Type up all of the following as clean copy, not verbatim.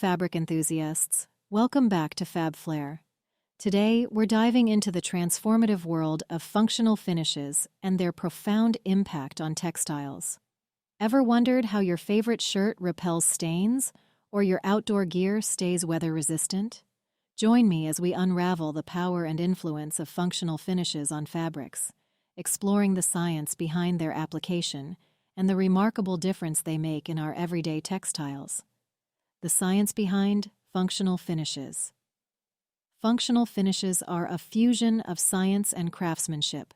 fabric enthusiasts. Welcome back to FabFlaire. Today, we're diving into the transformative world of functional finishes and their profound impact on textiles. Ever wondered how your favorite shirt repels stains or your outdoor gear stays weather-resistant? Join me as we unravel the power and influence of functional finishes on fabrics, exploring the science behind their application and the remarkable difference they make in our everyday textiles. The science behind functional finishes. Functional finishes are a fusion of science and craftsmanship,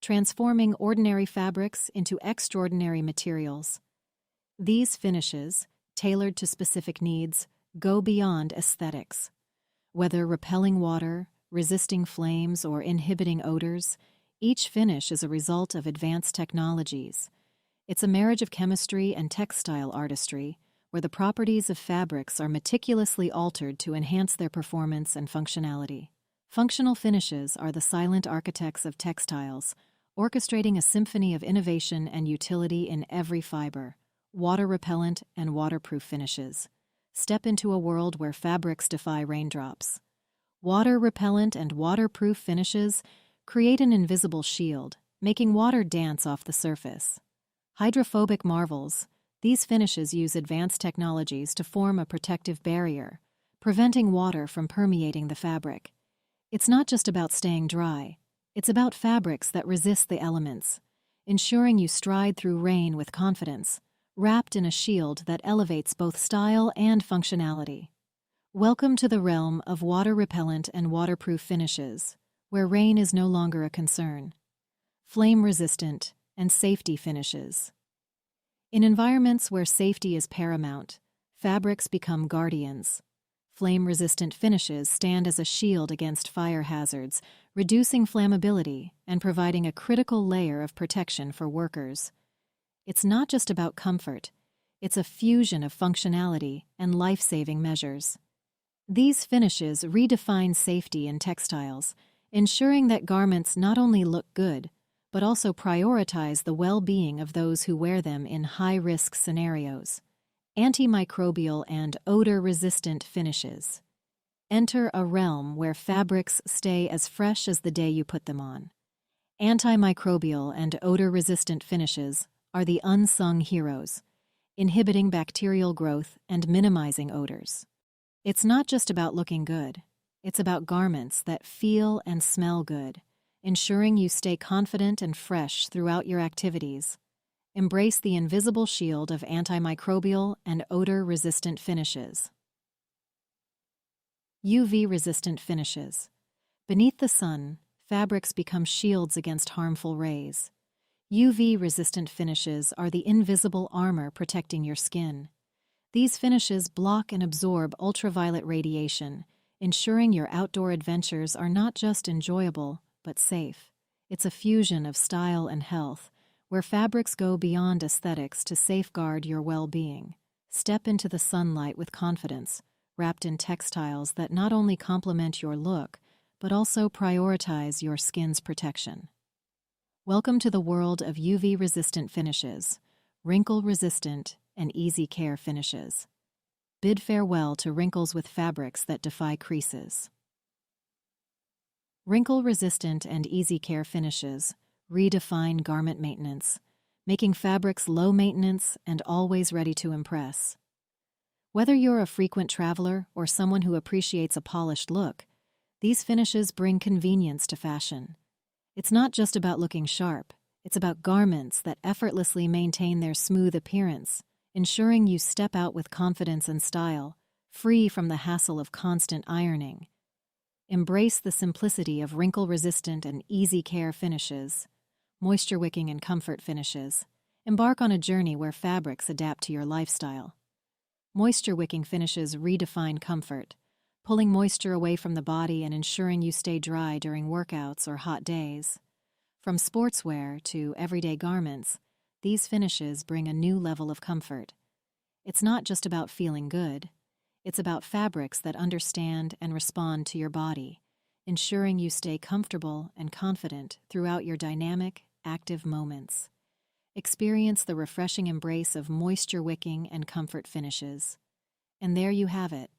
transforming ordinary fabrics into extraordinary materials. These finishes, tailored to specific needs, go beyond aesthetics. Whether repelling water, resisting flames, or inhibiting odors, each finish is a result of advanced technologies. It's a marriage of chemistry and textile artistry, where the properties of fabrics are meticulously altered to enhance their performance and functionality. Functional finishes are the silent architects of textiles, orchestrating a symphony of innovation and utility in every fiber. Water-repellent and waterproof finishes. Step into a world where fabrics defy raindrops. Water-repellent and waterproof finishes create an invisible shield, making water dance off the surface. Hydrophobic marvels. These finishes use advanced technologies to form a protective barrier, preventing water from permeating the fabric. It's not just about staying dry. It's about fabrics that resist the elements, ensuring you stride through rain with confidence, wrapped in a shield that elevates both style and functionality. Welcome to the realm of water-repellent and waterproof finishes, where rain is no longer a concern. Flame-resistant and safety finishes. In environments where safety is paramount, fabrics become guardians. Flame-resistant finishes stand as a shield against fire hazards, reducing flammability and providing a critical layer of protection for workers. It's not just about comfort, it's a fusion of functionality and life-saving measures. These finishes redefine safety in textiles, ensuring that garments not only look good, but also prioritize the well-being of those who wear them in high-risk scenarios. Antimicrobial and odor-resistant finishes. Enter a realm where fabrics stay as fresh as the day you put them on. Antimicrobial and odor-resistant finishes are the unsung heroes, inhibiting bacterial growth and minimizing odors. It's not just about looking good, it's about garments that feel and smell good, ensuring you stay confident and fresh throughout your activities. Embrace the invisible shield of antimicrobial and odor-resistant finishes. UV-resistant finishes. Beneath the sun, fabrics become shields against harmful rays. UV-resistant finishes are the invisible armor protecting your skin. These finishes block and absorb ultraviolet radiation, ensuring your outdoor adventures are not just enjoyable, but safe. It's a fusion of style and health, where fabrics go beyond aesthetics to safeguard your well-being. Step into the sunlight with confidence, wrapped in textiles that not only complement your look, but also prioritize your skin's protection. Welcome to the world of UV-resistant finishes, wrinkle-resistant, and easy care finishes. Bid farewell to wrinkles with fabrics that defy creases. Wrinkle-resistant and easy care finishes redefine garment maintenance, making fabrics low maintenance and always ready to impress. Whether you're a frequent traveler or someone who appreciates a polished look, these finishes bring convenience to fashion. It's not just about looking sharp, it's about garments that effortlessly maintain their smooth appearance, ensuring you step out with confidence and style, free from the hassle of constant ironing. Embrace the simplicity of wrinkle-resistant and easy care finishes, moisture-wicking and comfort finishes. Embark on a journey where fabrics adapt to your lifestyle. Moisture-wicking finishes redefine comfort, pulling moisture away from the body and ensuring you stay dry during workouts or hot days. From sportswear to everyday garments, these finishes bring a new level of comfort. It's not just about feeling good. It's about fabrics that understand and respond to your body, ensuring you stay comfortable and confident throughout your dynamic, active moments. Experience the refreshing embrace of moisture-wicking and comfort finishes. And there you have it,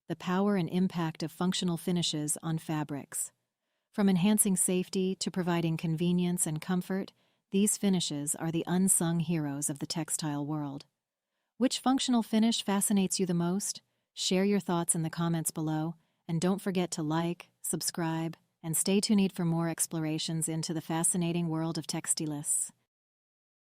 the power and impact of functional finishes on fabrics. From enhancing safety to providing convenience and comfort, these finishes are the unsung heroes of the textile world. Which functional finish fascinates you the most? Share your thoughts in the comments below, and don't forget to like, subscribe, and stay tuned for more explorations into the fascinating world of textiles.